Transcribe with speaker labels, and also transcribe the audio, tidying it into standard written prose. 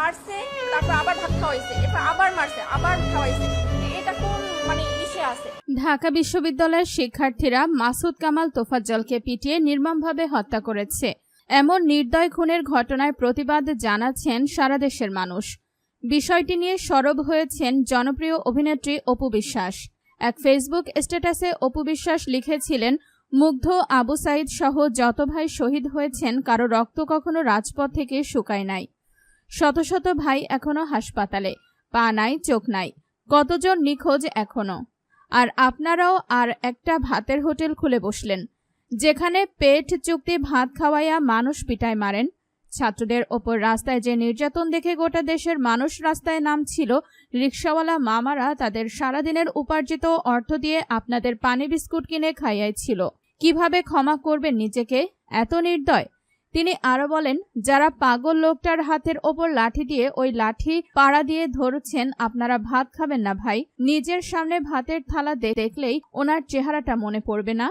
Speaker 1: মারছে, তারপর আবার ভাত খাওয়াইছে, এরপর আবার মারছে, আবার খাওয়াইছে। এটা কোন ইসে আছে?
Speaker 2: ঢাকা বিশ্ববিদ্যালয়ের শিক্ষার্থীরা মাসুদ কামাল তোফাজ্জলকে পিটিয়ে নির্মমভাবে হত্যা করেছে। এমন নির্দয় খুনের ঘটনায় প্রতিবাদ জানাচ্ছেন সারা দেশের মানুষ। বিষয়টি নিয়ে সরব হয়েছেন জনপ্রিয় অভিনেত্রী অপু বিশ্বাস। এক ফেসবুক স্ট্যাটাসে অপু বিশ্বাস লিখেছিলেন, মুগ্ধ, আবু সাইদ সহ যত ভাই শহীদ হয়েছেন কারো রক্ত কখনো রাজপথ থেকে শুকায় নাই। শত শত ভাই এখনো হাসপাতালে, পা নাই, চোখ নাই, কতজন নিখোঁজ এখনো। আর আপনারাও আর একটা ভাতের হোটেল খুলে বসলেন, যেখানে পেট চুক্তি ভাত খাওয়াইয়া মানুষ পিটায় মারেন। ছাত্রদের ওপর রাস্তায় যে নির্যাতন দেখে গোটা দেশের মানুষ রাস্তায় নামছিল, রিকশাওয়ালা মামারা তাদের সারাদিনের উপার্জিত অর্থ দিয়ে আপনাদের পানি বিস্কুট কিনে খাইয়াইছিল। কিভাবে ক্ষমা করবেন নিজেকে? এত নির্দয়। তিনি আরো বলেন, যারা পাগল লোকটার হাতের ওপর লাঠি দিয়ে ওই লাঠি পাড়া দিয়ে ধরছেন, আপনারা ভাত খাবেন না ভাই? নিজের সামনে ভাতের থালা দেখলেই ওনার চেহারাটা মনে পড়বে না?